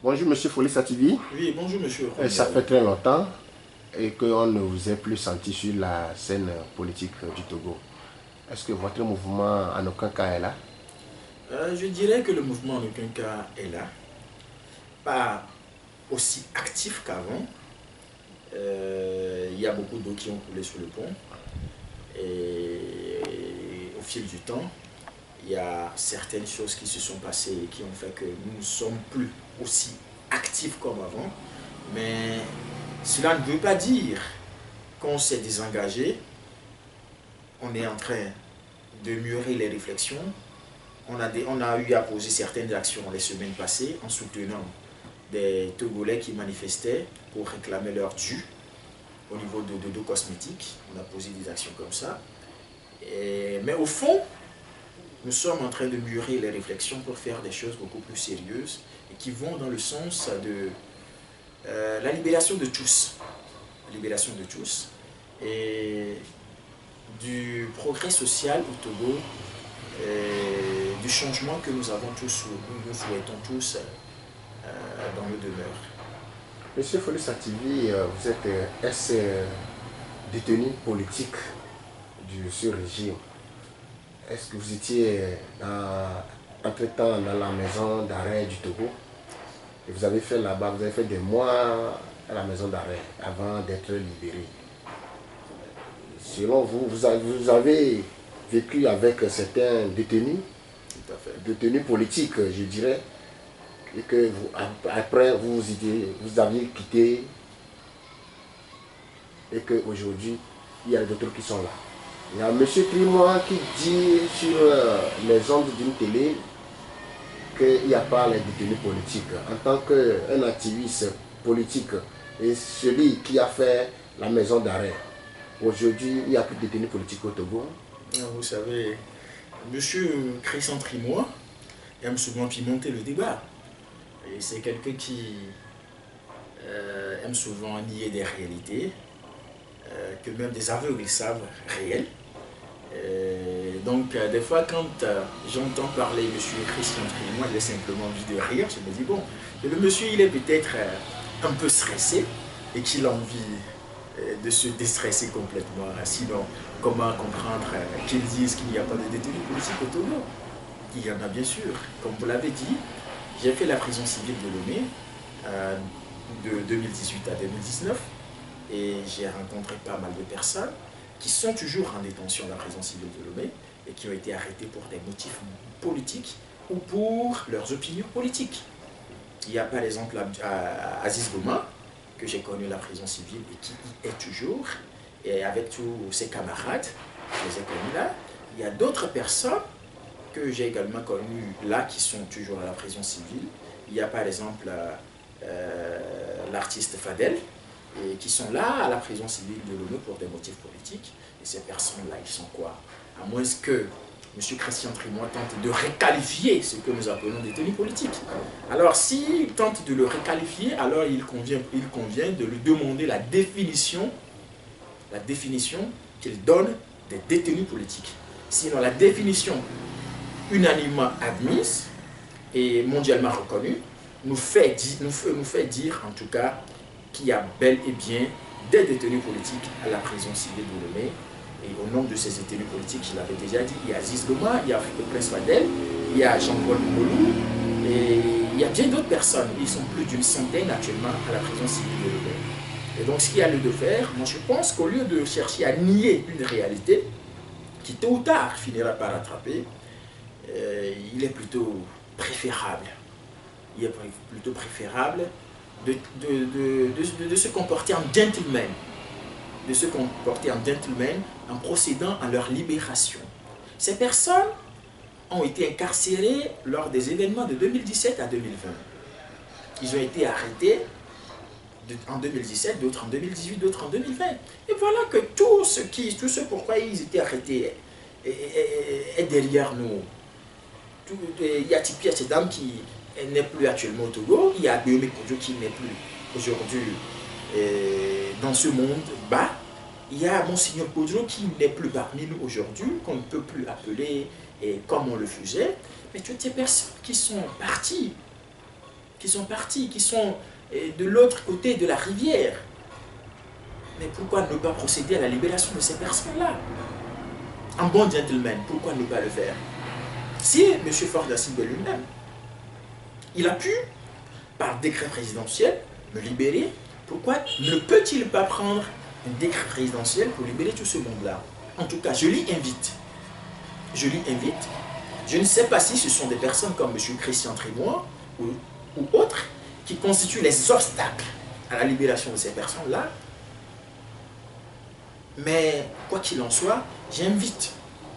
Bonjour Monsieur Folis Sativi. Oui, bonjour monsieur. Ça fait très longtemps et qu'on ne vous ait plus senti sur la scène politique du Togo. Est-ce que votre mouvement en aucun cas est là? Je dirais que le mouvement en aucun cas est là. Pas aussi actif qu'avant. Il y a beaucoup d'eau qui ont coulé sur le pont. Et au fil du temps, il y a certaines choses qui se sont passées et qui ont fait que nous ne sommes plus aussi actifs comme avant. Mais cela ne veut pas dire qu'on s'est désengagé. On est en train de mûrir les réflexions. On a eu à poser certaines actions les semaines passées en soutenant des Togolais qui manifestaient pour réclamer leur dû au niveau de cosmétiques. On a posé des actions comme ça. Mais au fond, nous sommes en train de mûrir les réflexions pour faire des choses beaucoup plus sérieuses et qui vont dans le sens de la libération de tous. La libération de tous et du progrès social au Togo, et du changement que nous avons tous, nous souhaitons tous dans nos demeures. Monsieur Folis Sativi, vous êtes détenu politique du ce régime. Est-ce que vous étiez entre-temps dans la maison d'arrêt du Togo? Et vous avez fait là-bas, vous avez fait des mois à la maison d'arrêt avant d'être libéré. Selon vous, vous avez vécu avec certains détenus, Tout à fait. détenus politiques, je dirais, et que vous, après vous aviez quitté et qu'aujourd'hui, il y a d'autres qui sont là. Il y a M. Trimois qui dit sur les ondes d'une télé qu'il n'y a pas les détenus politiques. En tant qu'un activiste politique et celui qui a fait la maison d'arrêt, aujourd'hui, il n'y a plus de détenus politiques au Togo. Vous savez, monsieur Christian Trimois aime souvent pimenter le débat. Et c'est quelqu'un qui aime souvent nier des réalités, que même des aveugles savent réelles. Donc, des fois, quand j'entends parler M. Christian Trimois, j'ai simplement envie de rire. Je me dis, bon, le monsieur, il est peut-être un peu stressé et qu'il a envie de se déstresser complètement. Sinon, comment comprendre qu'ils disent qu'il n'y a pas de détenus politiques au Togo? Il y en a bien sûr. Comme vous l'avez dit, j'ai fait la prison civile de Lomé de 2018 à 2019 et j'ai rencontré pas mal de personnes qui sont toujours en détention à la prison civile de Lomé et qui ont été arrêtés pour des motifs politiques ou pour leurs opinions politiques. Il y a par exemple Aziz Goma, que j'ai connu à la prison civile et qui y est toujours, et avec tous ses camarades, je les ai connus là. Il y a d'autres personnes que j'ai également connues là qui sont toujours à la prison civile. Il y a par exemple l'artiste Fadel, et qui sont là à la prison civile de l'ONU pour des motifs politiques. Et ces personnes-là, ils sont quoi? À moins que M. Christian Trimois tente de réqualifier ce que nous appelons détenus politiques. Alors, s'il tente de le réqualifier, alors il convient de lui demander la définition qu'il donne des détenus politiques. Sinon, la définition unanimement admise et mondialement reconnue nous fait dire en tout cas qu'il y a bel et bien des détenus politiques à la prison civile de Lomé. Et au nom de ces détenus politiques, je l'avais déjà dit, il y a Aziz Goma, il y a le prince Fadel, il y a Jean-Paul Moulou, et il y a bien d'autres personnes. Ils sont plus d'une centaine actuellement à la prison civile de Lomé. Et donc ce qu'il y a lieu de faire, moi je pense qu'au lieu de chercher à nier une réalité, qui tôt ou tard finira par rattraper, il est plutôt préférable. Il est plutôt préférable de se comporter en gentleman, en procédant à leur libération. Ces personnes ont été incarcérées lors des événements de 2017 à 2020. Ils ont été arrêtés en 2017, d'autres en 2018, d'autres en 2020. Et voilà que tout ce pourquoi ils étaient arrêtés est derrière nous. Il y a Tipia Sedam qui n'est plus actuellement au Togo, il y a Biomé Kodjo qui n'est plus aujourd'hui dans ce monde bas, il y a Monseigneur Kodjo qui n'est plus parmi nous aujourd'hui, qu'on ne peut plus appeler comme on le faisait, mais toutes ces personnes qui sont parties qui sont partis, qui sont de l'autre côté de la rivière. Mais pourquoi ne pas procéder à la libération de ces personnes-là? Un bon gentleman, pourquoi ne pas le faire? Si M. Fornas Simbe lui-même, il a pu, par décret présidentiel, me libérer, pourquoi ne peut-il pas prendre un décret présidentiel pour libérer tout ce monde-là? En tout cas, je l'y invite. Je l'y invite. Je ne sais pas si ce sont des personnes comme M. Christian Trémois ou autres qui constituent les obstacles à la libération de ces personnes-là. Mais quoi qu'il en soit, j'invite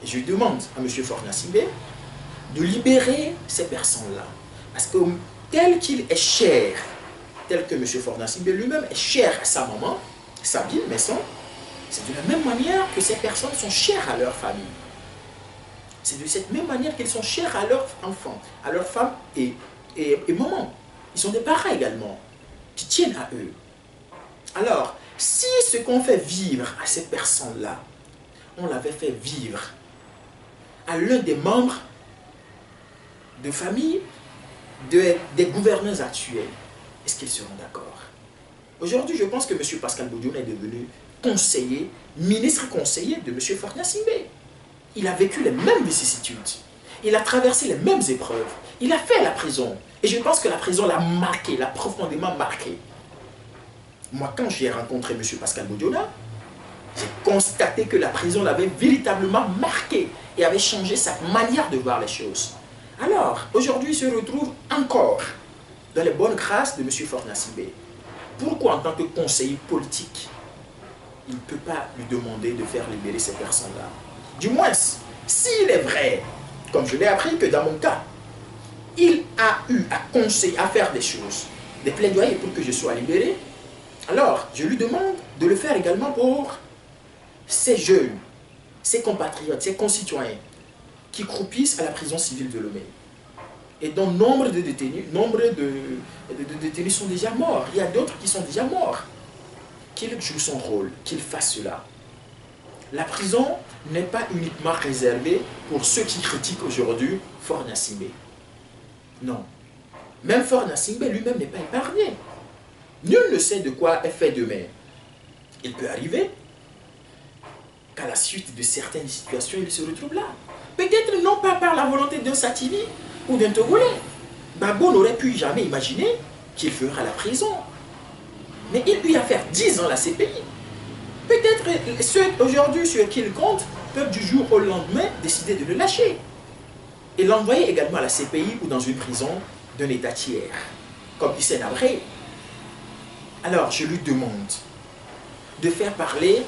et je demande à M. Fornas Simbe de libérer ces personnes-là. Parce que tel qu'il est cher, tel que M. Fornas Simbe lui-même est cher à sa maman, Sabine Messon, c'est de la même manière que ces personnes sont chères à leur famille. C'est de cette même manière qu'ils sont chers à leurs enfants, à leurs femmes et maman. Ils sont des parents également, qui tiennent à eux. Alors, si ce qu'on fait vivre à ces personnes-là, on l'avait fait vivre à l'un des membres de famille des gouverneurs actuels, est-ce qu'ils seront d'accord? Aujourd'hui, je pense que M. Pascal Bodiona est devenu conseiller, ministre conseiller de M. Fornas Simbe. Il a vécu les mêmes vicissitudes. Il a traversé les mêmes épreuves. Il a fait la prison. Et je pense que la prison l'a marqué, l'a profondément marqué. Moi, quand j'ai rencontré M. Pascal Bodiona, j'ai constaté que la prison l'avait véritablement marqué et avait changé sa manière de voir les choses. Alors, aujourd'hui, il se retrouve encore dans les bonnes grâces de M. Fornas Simbe. Pourquoi, en tant que conseiller politique, il ne peut pas lui demander de faire libérer ces personnes-là? Du moins, s'il est vrai, comme je l'ai appris, que dans mon cas, il a eu à conseiller, à faire des choses, des plaidoyers pour que je sois libéré, alors je lui demande de le faire également pour ces jeunes, ces compatriotes, ces concitoyens qui croupissent à la prison civile de Lomé. Et dont nombre de détenus sont déjà morts. Il y a d'autres qui sont déjà morts. Qu'il joue son rôle, qu'il fasse cela. La prison n'est pas uniquement réservée pour ceux qui critiquent aujourd'hui Fornas Simbe. Non. Même Fornas Simbe lui-même n'est pas épargné. Nul ne sait de quoi est fait demain. Il peut arriver qu'à la suite de certaines situations, il se retrouve là. Peut-être non pas par la volonté d'un Sativi ou d'un Togolais. Gbagbo n'aurait pu jamais imaginer qu'il fera la prison. Mais il lui a fait 10 ans la CPI. Peut-être ceux aujourd'hui sur qui il compte peuvent du jour au lendemain décider de le lâcher. Et l'envoyer également à la CPI ou dans une prison d'un État tiers, comme Hissène Habré. Alors je lui demande de faire parler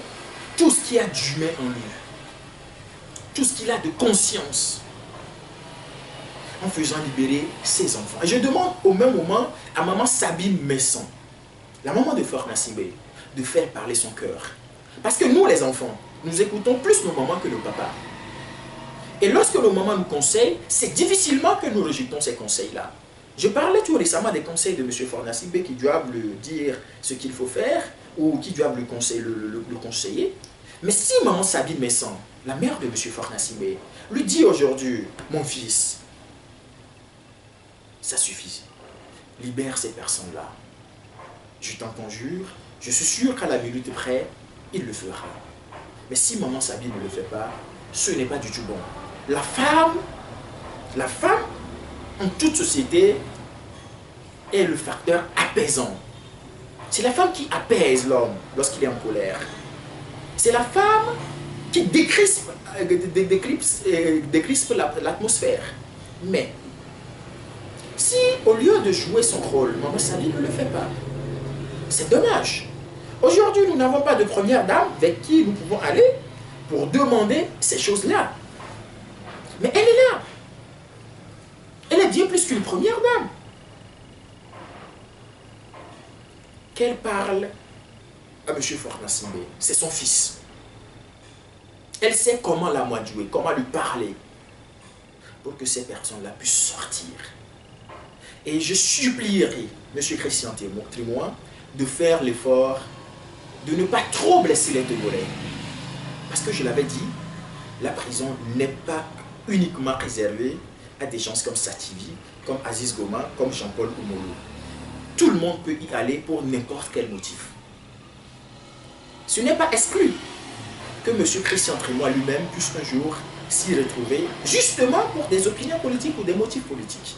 tout ce qu'il y a d'humain en lui, tout ce qu'il a de conscience, en faisant libérer ses enfants. Et je demande au même moment à maman Sabine Messon, la maman de Fornas Simbe, de faire parler son cœur. Parce que nous, les enfants, nous écoutons plus nos mamans que nos papas. Et lorsque nos mamans nous conseillent, c'est difficilement que nous rejetons ces conseils-là. Je parlais tout récemment des conseils de M. Fornas Simbe qui doivent lui dire ce qu'il faut faire ou qui doivent le conseiller. Mais si maman Sabine Messon, la mère de M. Fornas Simbe, lui dit aujourd'hui, mon fils, ça suffit, libère ces personnes-là. Je t'en conjure, je suis sûr qu'à la minute près, il le fera. Mais si maman Sabine ne le fait pas, ce n'est pas du tout bon. La femme, en toute société, est le facteur apaisant. C'est la femme qui apaise l'homme lorsqu'il est en colère. C'est la femme qui décrispe l'atmosphère. Mais, si au lieu de jouer son rôle, maman Sabine ne le fait pas, c'est dommage. Aujourd'hui, nous n'avons pas de première dame avec qui nous pouvons aller pour demander ces choses-là. Mais elle est là. Elle est bien plus qu'une première dame. Qu'elle parle à M. Fornas Simbe, c'est son fils. Elle sait comment l'amadouer, comment lui parler pour que ces personnes-là puissent sortir. Et je supplierai M. Christian Trémois de faire l'effort de ne pas trop blesser les Togolais. Parce que je l'avais dit, la prison n'est pas uniquement réservée à des gens comme Sativi comme Aziz Goma, comme Jean-Paul Oumolo. Tout le monde peut y aller pour n'importe quel motif. Ce n'est pas exclu que M. Christian Trémois lui-même puisse un jour s'y retrouver, justement pour des opinions politiques ou des motifs politiques.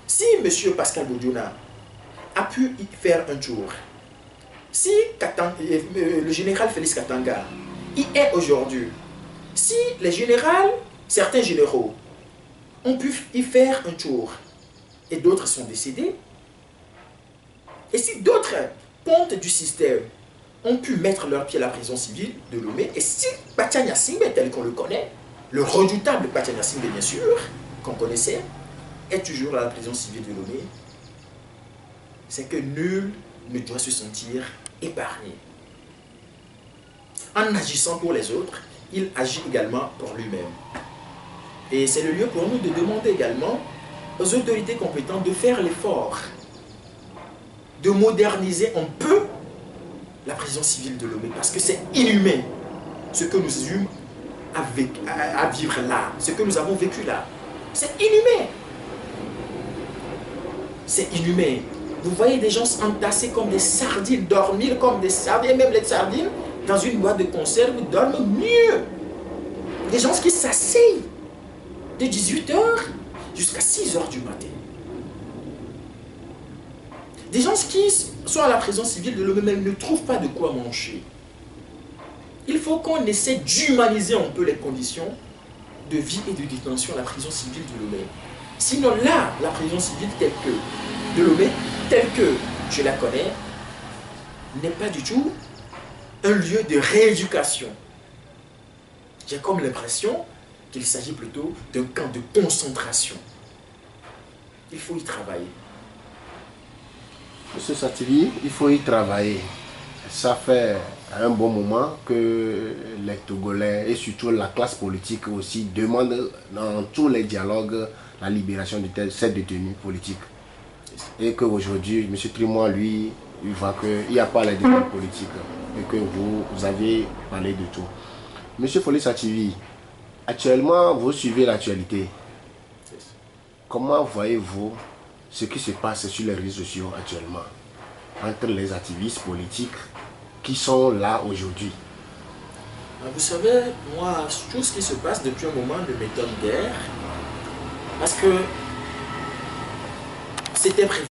Si M. Pascal Bodiona a pu y faire un tour, si le général Félix Katanga y est aujourd'hui, si certains généraux ont pu y faire un tour et d'autres sont décédés, et si d'autres pontes du système ont pu mettre leur pied à la prison civile de Lomé, et si Patia Singbe, tel qu'on le connaît, le redoutable Patia Singbe bien sûr, qu'on connaissait, est toujours à la prison civile de Lomé, c'est que nul ne doit se sentir épargné. En agissant pour les autres, il agit également pour lui-même. Et c'est le lieu pour nous de demander également aux autorités compétentes de faire l'effort de moderniser un peu la prison civile de Lomé, parce que c'est inhumain ce que nous eûmes à vivre là, ce que nous avons vécu là. C'est inhumain. C'est inhumain. Vous voyez des gens entassés comme des sardines, dormir comme des sardines, et même les sardines, dans une boîte de conserve, dorment mieux. Des gens qui s'asseyent de 18 h jusqu'à 6 h du matin. Des gens qui sont à la prison civile de Lomé ne trouvent pas de quoi manger. Il faut qu'on essaie d'humaniser un peu les conditions de vie et de détention à la prison civile de Lomé. Sinon là, la prison civile de Lomé, telle que je la connais, n'est pas du tout un lieu de rééducation. J'ai comme l'impression qu'il s'agit plutôt d'un camp de concentration. Il faut y travailler. Monsieur Sativi, il faut y travailler. Ça fait un bon moment que les Togolais et surtout la classe politique aussi demandent dans tous les dialogues la libération de ces détenus politiques. Et qu'aujourd'hui, M. Trémois, lui, il voit qu'il n'y a pas les détenus politiques et que vous avez parlé de tout. M. Félix Sativi, actuellement, vous suivez l'actualité. Comment voyez-vous ce qui se passe sur les réseaux sociaux actuellement entre les activistes politiques qui sont là aujourd'hui? Vous savez, moi, tout ce qui se passe depuis un moment ne m'étonne guère, parce que c'était prévu.